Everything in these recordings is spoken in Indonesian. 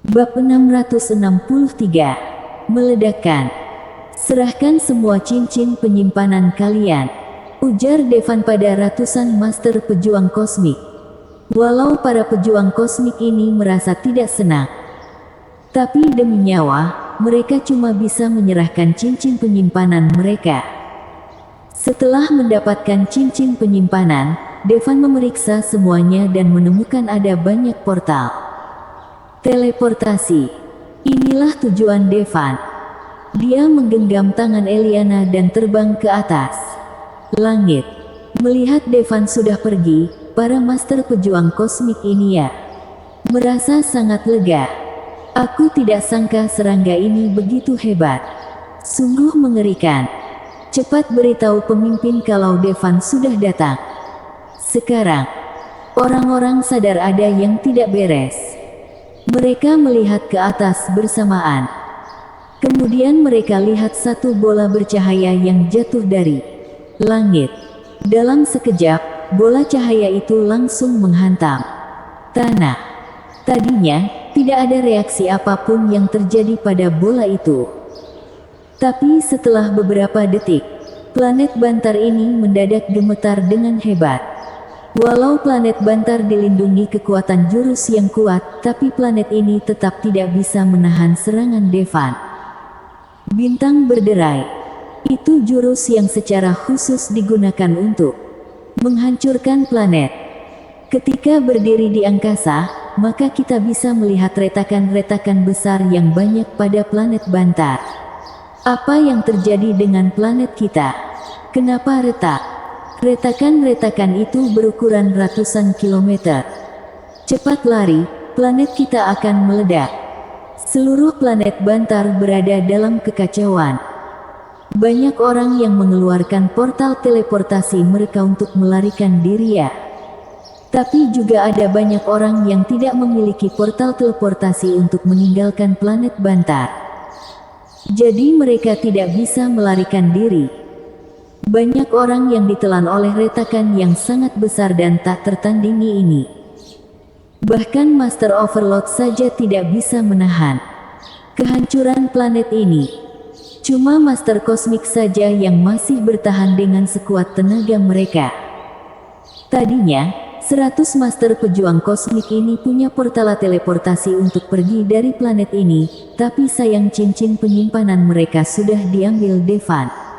Bab 663. Meledakkan. Serahkan semua cincin penyimpanan kalian, ujar Devan pada ratusan master pejuang kosmik. Walau para pejuang kosmik ini merasa tidak senang, tapi demi nyawa, mereka cuma bisa menyerahkan cincin penyimpanan mereka. Setelah mendapatkan cincin penyimpanan, Devan memeriksa semuanya dan menemukan ada banyak portal teleportasi. Inilah tujuan Devan. Dia menggenggam tangan Eliana dan terbang ke atas langit. Melihat Devan sudah pergi, para master pejuang kosmik ini merasa sangat lega. Aku tidak sangka serangga ini begitu hebat. Sungguh mengerikan. Cepat beritahu pemimpin kalau Devan sudah datang. Sekarang, orang-orang sadar ada yang tidak beres. Mereka melihat ke atas bersamaan. Kemudian mereka lihat satu bola bercahaya yang jatuh dari langit. Dalam sekejap, bola cahaya itu langsung menghantam tanah. Tadinya, tidak ada reaksi apapun yang terjadi pada bola itu. Tapi setelah beberapa detik, planet Bantar ini mendadak gemetar dengan hebat. Walau planet Bantar dilindungi kekuatan jurus yang kuat, tapi planet ini tetap tidak bisa menahan serangan Devan. Bintang berderai. Itu jurus yang secara khusus digunakan untuk menghancurkan planet. Ketika berdiri di angkasa, maka kita bisa melihat retakan-retakan besar yang banyak pada planet Bantar. Apa yang terjadi dengan planet kita? Kenapa retak? Retakan-retakan itu berukuran ratusan kilometer. Cepat lari, planet kita akan meledak. Seluruh planet Bantar berada dalam kekacauan. Banyak orang yang mengeluarkan portal teleportasi mereka untuk melarikan diri Tapi juga ada banyak orang yang tidak memiliki portal teleportasi untuk meninggalkan planet Bantar. Jadi mereka tidak bisa melarikan diri. Banyak orang yang ditelan oleh retakan yang sangat besar dan tak tertandingi ini. Bahkan Master Overlord saja tidak bisa menahan kehancuran planet ini. Cuma Master Kosmik saja yang masih bertahan dengan sekuat tenaga mereka. Tadinya, 100 Master Pejuang Kosmik ini punya portal teleportasi untuk pergi dari planet ini, tapi sayang cincin penyimpanan mereka sudah diambil Devan.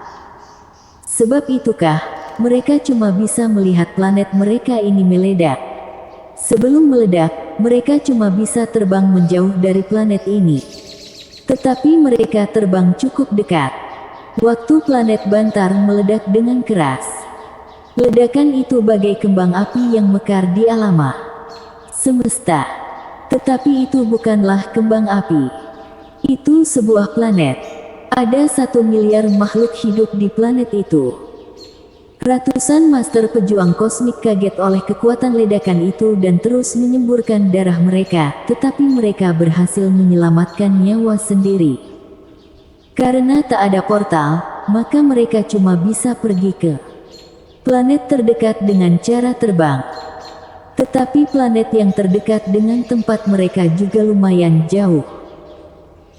Sebab itukah, mereka cuma bisa melihat planet mereka ini meledak. Sebelum meledak, mereka cuma bisa terbang menjauh dari planet ini. Tetapi mereka terbang cukup dekat. Waktu planet Bantar meledak dengan keras. Ledakan itu bagai kembang api yang mekar di alam semesta. Tetapi itu bukanlah kembang api. Itu sebuah planet. Ada 1 miliar makhluk hidup di planet itu. Ratusan master pejuang kosmik kaget oleh kekuatan ledakan itu dan terus menyemburkan darah mereka, tetapi mereka berhasil menyelamatkan nyawa sendiri. Karena tak ada portal, maka mereka cuma bisa pergi ke planet terdekat dengan cara terbang. Tetapi planet yang terdekat dengan tempat mereka juga lumayan jauh.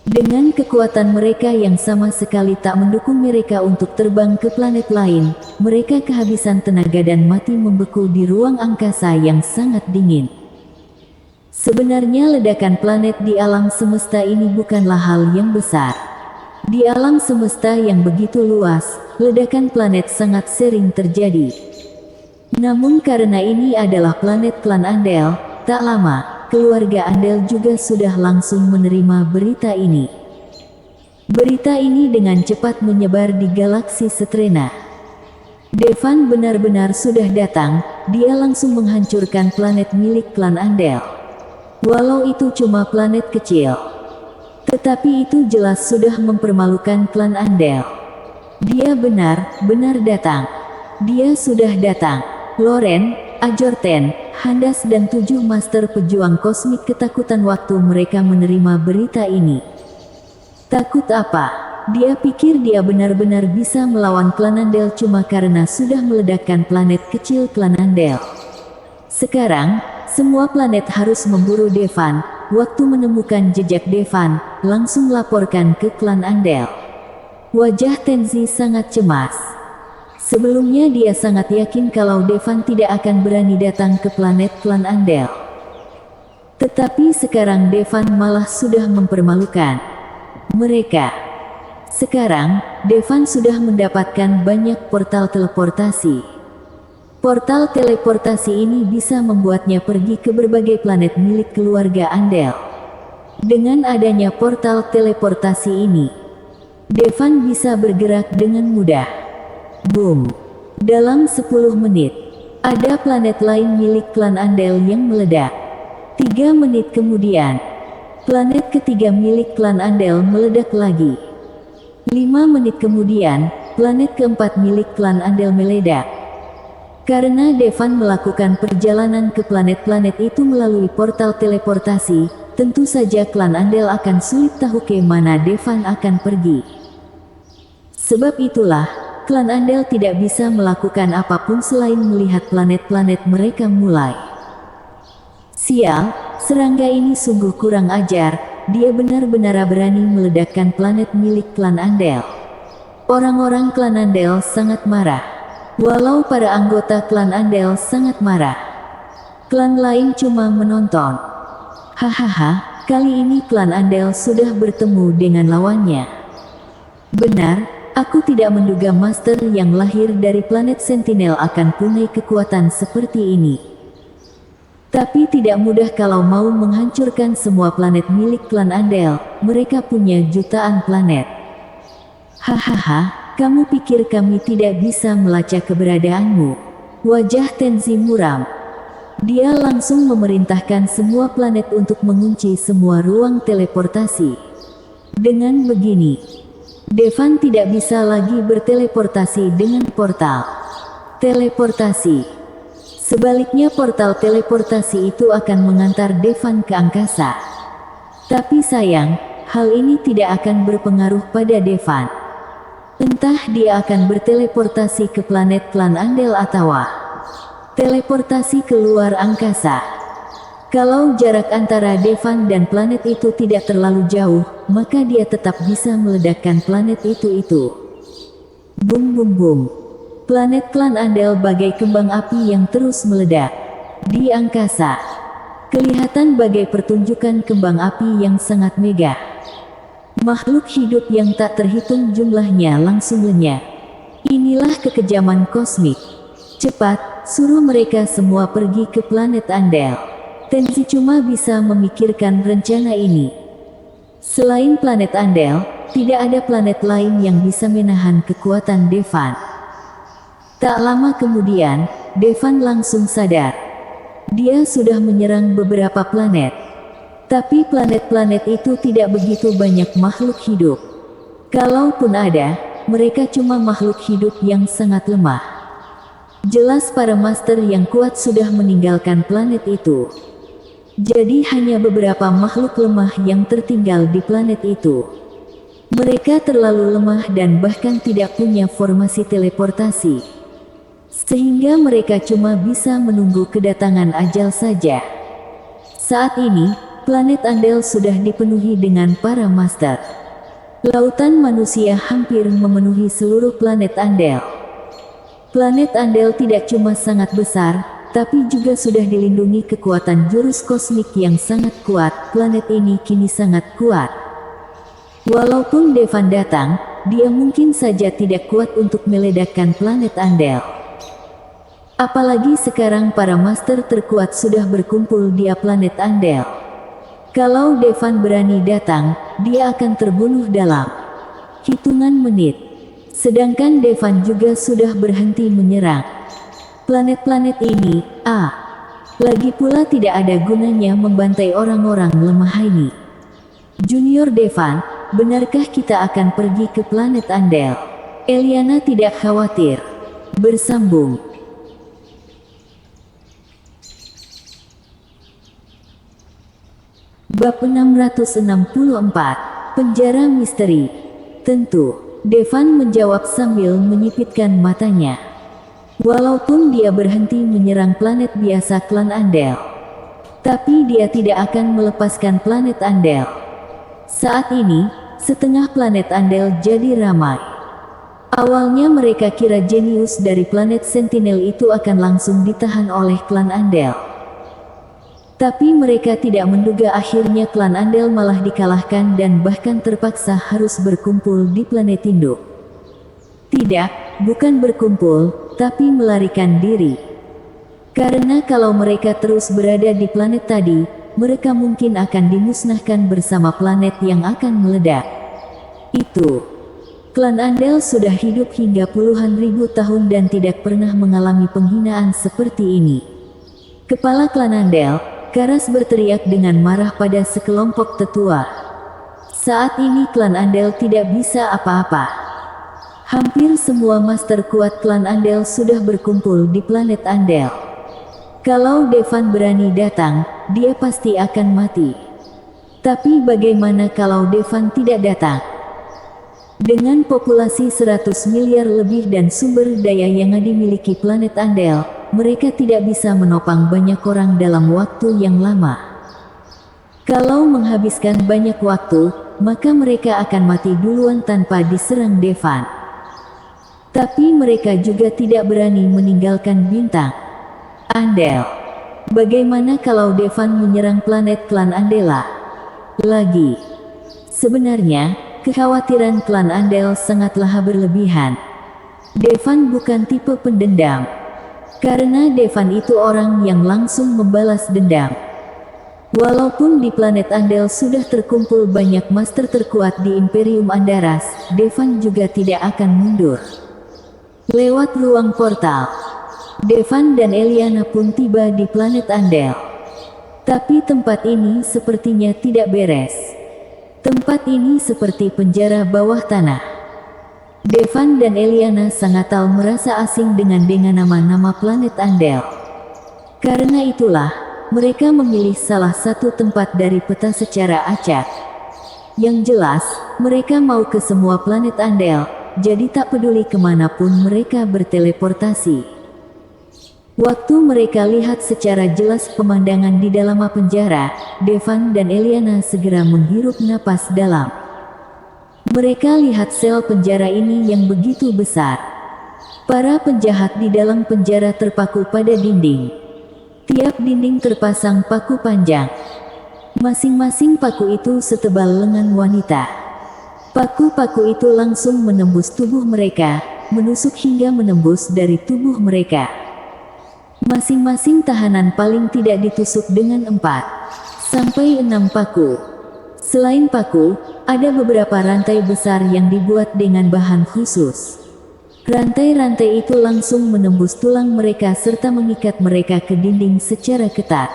Dengan kekuatan mereka yang sama sekali tak mendukung mereka untuk terbang ke planet lain, mereka kehabisan tenaga dan mati membeku di ruang angkasa yang sangat dingin. Sebenarnya ledakan planet di alam semesta ini bukanlah hal yang besar. Di alam semesta yang begitu luas, ledakan planet sangat sering terjadi. Namun karena ini adalah planet klan Andel, tak lama, keluarga Andel juga sudah langsung menerima berita ini. Berita ini dengan cepat menyebar di galaksi Setrena. Devan benar-benar sudah datang, dia langsung menghancurkan planet milik klan Andel. Walau itu cuma planet kecil, tetapi itu jelas sudah mempermalukan klan Andel. Dia benar-benar datang. Dia sudah datang. Loren, Ajorten, Handas dan 7 master pejuang kosmik ketakutan waktu mereka menerima berita ini. Takut apa? Dia pikir dia benar-benar bisa melawan klan Andel cuma karena sudah meledakkan planet kecil klan Andel. Sekarang, semua planet harus memburu Devan, waktu menemukan jejak Devan, langsung laporkan ke klan Andel. Wajah Tenzi sangat cemas. Sebelumnya dia sangat yakin kalau Devan tidak akan berani datang ke planet klan Andel. Tetapi sekarang Devan malah sudah mempermalukan mereka. Sekarang, Devan sudah mendapatkan banyak portal teleportasi. Portal teleportasi ini bisa membuatnya pergi ke berbagai planet milik keluarga Andel. Dengan adanya portal teleportasi ini, Devan bisa bergerak dengan mudah. Boom! Dalam 10 menit, ada planet lain milik klan Andel yang meledak. 3 menit kemudian, planet ketiga milik klan Andel meledak lagi. 5 menit kemudian, planet keempat milik klan Andel meledak. Karena Devan melakukan perjalanan ke planet-planet itu melalui portal teleportasi, tentu saja klan Andel akan sulit tahu ke mana Devan akan pergi. Sebab itulah, klan Andel tidak bisa melakukan apapun selain melihat planet-planet mereka mulai. Sial, serangga ini sungguh kurang ajar, dia benar-benar berani meledakkan planet milik klan Andel. Orang-orang klan Andel sangat marah. Walau para anggota klan Andel sangat marah, klan lain cuma menonton. Hahaha, kali ini klan Andel sudah bertemu dengan lawannya. Benar, aku tidak menduga master yang lahir dari planet Sentinel akan punya kekuatan seperti ini. Tapi tidak mudah kalau mau menghancurkan semua planet milik klan Andel, mereka punya jutaan planet. Hahaha. Kamu pikir kami tidak bisa melacak keberadaanmu? Wajah Tenzi muram. Dia langsung memerintahkan semua planet untuk mengunci semua ruang teleportasi. Dengan begini, Devan tidak bisa lagi berteleportasi dengan portal teleportasi. Sebaliknya portal teleportasi itu akan mengantar Devan ke angkasa. Tapi sayang, hal ini tidak akan berpengaruh pada Devan. Entah dia akan berteleportasi ke planet klan Andel atau teleportasi ke luar angkasa. Kalau jarak antara Devan dan planet itu tidak terlalu jauh, maka dia tetap bisa meledakkan planet itu. Bum bum bum. Planet klan Andel bagai kembang api yang terus meledak. Di angkasa, kelihatan bagai pertunjukan kembang api yang sangat megah. Makhluk hidup yang tak terhitung jumlahnya langsung lenyap. Inilah kekejaman kosmik. Cepat, suruh mereka semua pergi ke planet Andel. Tenzi cuma bisa memikirkan rencana ini. Selain planet Andel, tidak ada planet lain yang bisa menahan kekuatan Devan. Tak lama kemudian, Devan langsung sadar. Dia sudah menyerang beberapa planet. Tapi planet-planet itu tidak begitu banyak makhluk hidup. Kalaupun ada, mereka cuma makhluk hidup yang sangat lemah. Jelas para master yang kuat sudah meninggalkan planet itu. Jadi hanya beberapa makhluk lemah yang tertinggal di planet itu. Mereka terlalu lemah dan bahkan tidak punya formasi teleportasi. Sehingga mereka cuma bisa menunggu kedatangan ajal saja. Saat ini, planet Andel sudah dipenuhi dengan para master. Lautan manusia hampir memenuhi seluruh planet Andel. Planet Andel tidak cuma sangat besar, tapi juga sudah dilindungi kekuatan jurus kosmik yang sangat kuat. Planet ini kini sangat kuat. Walaupun Devan datang, dia mungkin saja tidak kuat untuk meledakkan planet Andel. Apalagi sekarang para master terkuat sudah berkumpul di planet Andel. Kalau Devan berani datang, dia akan terbunuh dalam hitungan menit. Sedangkan Devan juga sudah berhenti menyerang planet-planet ini. Lagi pula tidak ada gunanya membantai orang-orang lemah ini. Junior Devan, benarkah kita akan pergi ke planet Andel? Eliana tidak khawatir. Bersambung. Bab 664, Penjara Misteri. Tentu, Devan menjawab sambil menyipitkan matanya. Walaupun dia berhenti menyerang planet biasa klan Andel, Tapi dia tidak akan melepaskan planet Andel. Saat ini, setengah planet Andel jadi ramai. Awalnya mereka kira jenius dari planet Sentinel itu akan langsung ditahan oleh klan Andel. Tapi mereka tidak menduga akhirnya klan Andel malah dikalahkan dan bahkan terpaksa harus berkumpul di planet induk. Tidak, bukan berkumpul, tapi melarikan diri. Karena kalau mereka terus berada di planet tadi, mereka mungkin akan dimusnahkan bersama planet yang akan meledak. Itu. Klan Andel sudah hidup hingga puluhan ribu tahun dan tidak pernah mengalami penghinaan seperti ini. Kepala klan Andel, Karas berteriak dengan marah pada sekelompok tetua. Saat ini klan Andel tidak bisa apa-apa. Hampir semua master kuat klan Andel sudah berkumpul di planet Andel. Kalau Devan berani datang, dia pasti akan mati. Tapi bagaimana kalau Devan tidak datang? Dengan populasi 100 miliar lebih dan sumber daya yang dimiliki planet Andel, mereka tidak bisa menopang banyak orang dalam waktu yang lama. Kalau menghabiskan banyak waktu, maka mereka akan mati duluan tanpa diserang Devan. Tapi mereka juga tidak berani meninggalkan bintang Andel. Bagaimana kalau Devan menyerang planet klan Andela? Lagi. Sebenarnya, kekhawatiran klan Andel sangatlah berlebihan. Devan bukan tipe pendendam. Karena Devan itu orang yang langsung membalas dendam. Walaupun di planet Andel sudah terkumpul banyak master terkuat di Imperium Andaras, Devan juga tidak akan mundur. Lewat ruang portal, Devan dan Eliana pun tiba di planet Andel. Tapi tempat ini sepertinya tidak beres. Tempat ini seperti penjara bawah tanah. Devan dan Eliana sangat tahu merasa asing dengan nama-nama planet Andel. Karena itulah, mereka memilih salah satu tempat dari peta secara acak. Yang jelas, mereka mau ke semua planet Andel, jadi tak peduli kemanapun mereka berteleportasi. Waktu mereka lihat secara jelas pemandangan di dalam penjara, Devan dan Eliana segera menghirup napas dalam. Mereka lihat sel penjara ini yang begitu besar. Para penjahat di dalam penjara terpaku pada dinding. Tiap dinding terpasang paku panjang. Masing-masing paku itu setebal lengan wanita. Paku-paku itu langsung menembus tubuh mereka, menusuk hingga menembus dari tubuh mereka. Masing-masing tahanan paling tidak ditusuk dengan 4 sampai 6 paku. Selain paku, ada beberapa rantai besar yang dibuat dengan bahan khusus. Rantai-rantai itu langsung menembus tulang mereka serta mengikat mereka ke dinding secara ketat.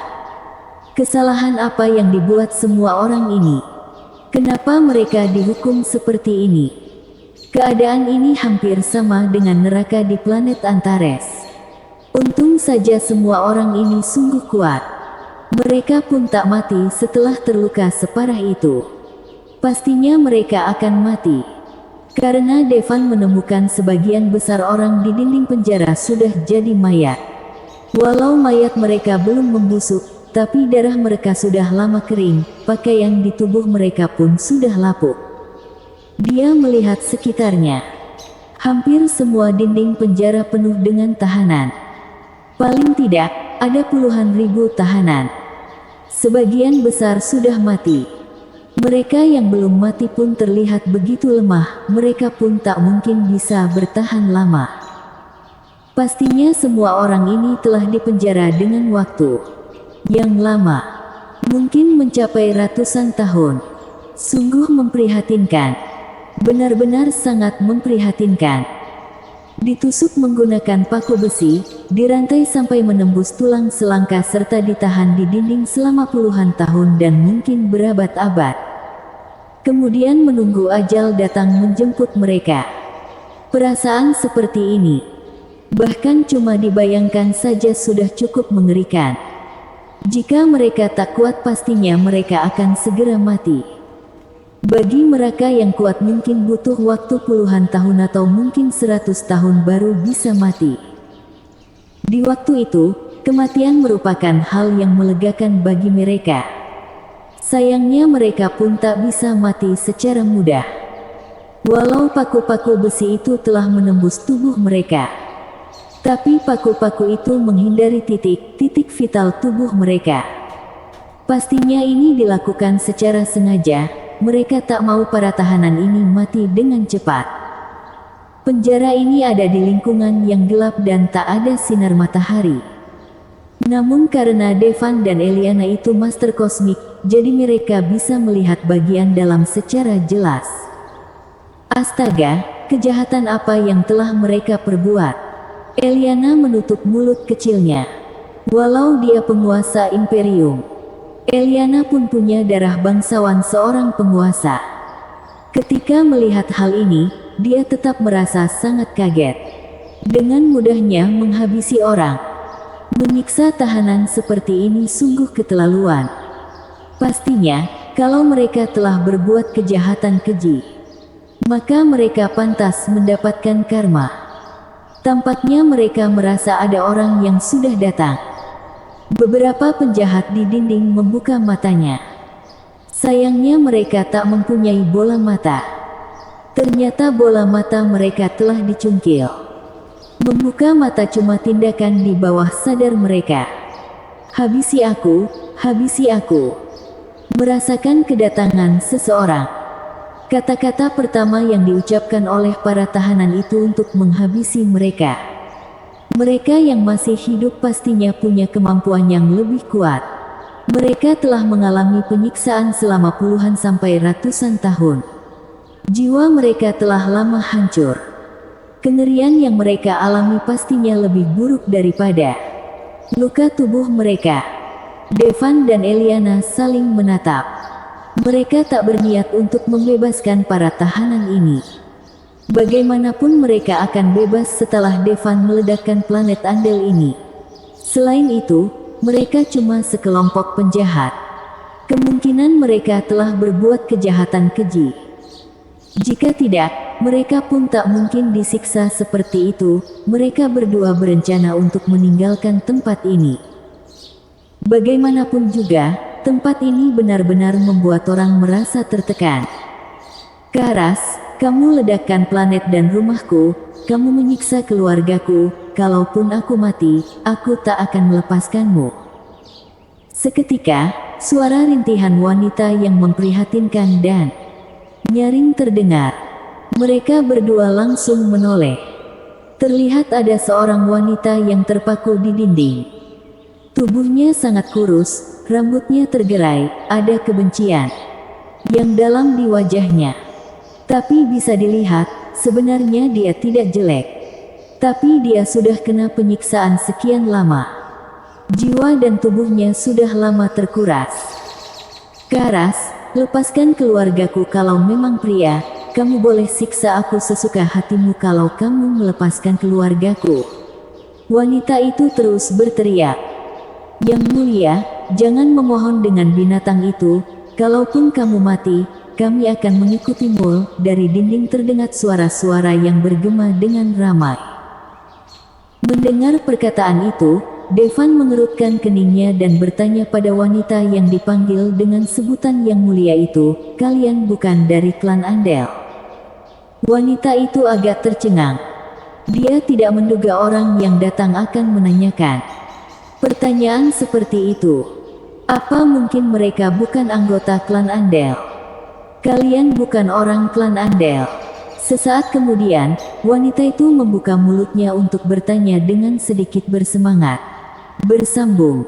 Kesalahan apa yang dibuat semua orang ini? Kenapa mereka dihukum seperti ini? Keadaan ini hampir sama dengan neraka di planet Antares. Untung saja semua orang ini sungguh kuat. Mereka pun tak mati setelah terluka separah itu. Pastinya mereka akan mati. Karena Devan menemukan sebagian besar orang di dinding penjara sudah jadi mayat. Walau mayat mereka belum membusuk, tapi darah mereka sudah lama kering, pakaian di tubuh mereka pun sudah lapuk. Dia melihat sekitarnya. Hampir semua dinding penjara penuh dengan tahanan. Paling tidak, ada puluhan ribu tahanan. Sebagian besar sudah mati. Mereka yang belum mati pun terlihat begitu lemah, mereka pun tak mungkin bisa bertahan lama. Pastinya semua orang ini telah dipenjara dengan waktu yang lama. Mungkin mencapai ratusan tahun. Sungguh memprihatinkan. Benar-benar sangat memprihatinkan. Ditusuk menggunakan paku besi, dirantai sampai menembus tulang selangkah serta ditahan di dinding selama puluhan tahun dan mungkin berabad-abad. Kemudian menunggu ajal datang menjemput mereka. Perasaan seperti ini, bahkan cuma dibayangkan saja sudah cukup mengerikan. Jika mereka tak kuat pastinya mereka akan segera mati. Bagi mereka yang kuat mungkin butuh waktu puluhan tahun atau mungkin 100 tahun baru bisa mati. Di waktu itu, Kematian merupakan hal yang melegakan bagi mereka. Sayangnya mereka pun tak bisa mati secara mudah. Walau paku-paku besi itu telah menembus tubuh mereka, tapi paku-paku itu menghindari titik-titik vital tubuh mereka. Pastinya ini dilakukan secara sengaja, mereka tak mau para tahanan ini mati dengan cepat. Penjara ini ada di lingkungan yang gelap dan tak ada sinar matahari. Namun karena Devan dan Eliana itu master kosmik, jadi mereka bisa melihat bagian dalam secara jelas. Astaga, kejahatan apa yang telah mereka perbuat? Eliana menutup mulut kecilnya. Walau dia penguasa imperium, Eliana pun punya darah bangsawan seorang penguasa. Ketika melihat hal ini, dia tetap merasa sangat kaget. Dengan mudahnya menghabisi orang. Menyiksa tahanan seperti ini sungguh keterlaluan. Pastinya, kalau mereka telah berbuat kejahatan keji, maka mereka pantas mendapatkan karma. Tampaknya mereka merasa ada orang yang sudah datang. Beberapa penjahat di dinding membuka matanya. Sayangnya mereka tak mempunyai bola mata. Ternyata bola mata mereka telah dicungkil. Membuka mata cuma tindakan di bawah sadar mereka. Habisi aku, habisi aku. Merasakan kedatangan seseorang. Kata-kata pertama yang diucapkan oleh para tahanan itu untuk menghabisi mereka. Mereka yang masih hidup pastinya punya kemampuan yang lebih kuat. Mereka telah mengalami penyiksaan selama puluhan sampai ratusan tahun. Jiwa mereka telah lama hancur. Kengerian yang mereka alami pastinya lebih buruk daripada luka tubuh mereka. Devan dan Eliana saling menatap. Mereka tak berniat untuk membebaskan para tahanan ini. Bagaimanapun mereka akan bebas setelah Devan meledakkan planet Andel ini. Selain itu, mereka cuma sekelompok penjahat. Kemungkinan mereka telah berbuat kejahatan keji. Jika tidak, mereka pun tak mungkin disiksa seperti itu. Mereka berdua berencana untuk meninggalkan tempat ini. Bagaimanapun juga, tempat ini benar-benar membuat orang merasa tertekan. Karas, kamu ledakkan planet dan rumahku, kamu menyiksa keluargaku, kalaupun aku mati, aku tak akan melepaskanmu. Seketika, suara rintihan wanita yang memprihatinkan dan nyaring terdengar. Mereka berdua langsung menoleh. Terlihat ada seorang wanita yang terpaku di dinding. Tubuhnya sangat kurus, rambutnya tergerai, ada kebencian yang dalam di wajahnya. Tapi bisa dilihat, sebenarnya dia tidak jelek. Tapi dia sudah kena penyiksaan sekian lama. Jiwa dan tubuhnya sudah lama terkuras. Karas, lepaskan keluargaku kalau memang pria, kamu boleh siksa aku sesuka hatimu kalau kamu melepaskan keluargaku. Wanita itu terus berteriak. Yang mulia, jangan memohon dengan binatang itu, kalaupun kamu mati, kami akan mengikutimu. Dari dinding terdengar suara-suara yang bergema dengan ramai. Mendengar perkataan itu, Devan mengerutkan keningnya dan bertanya pada wanita yang dipanggil dengan sebutan yang mulia itu, kalian bukan dari klan Andel? Wanita itu agak tercengang. Dia tidak menduga orang yang datang akan menanyakan pertanyaan seperti itu. Apa mungkin mereka bukan anggota klan Andel? Kalian bukan orang klan Andel. Sesaat kemudian, wanita itu membuka mulutnya untuk bertanya dengan sedikit bersemangat. Bersambung.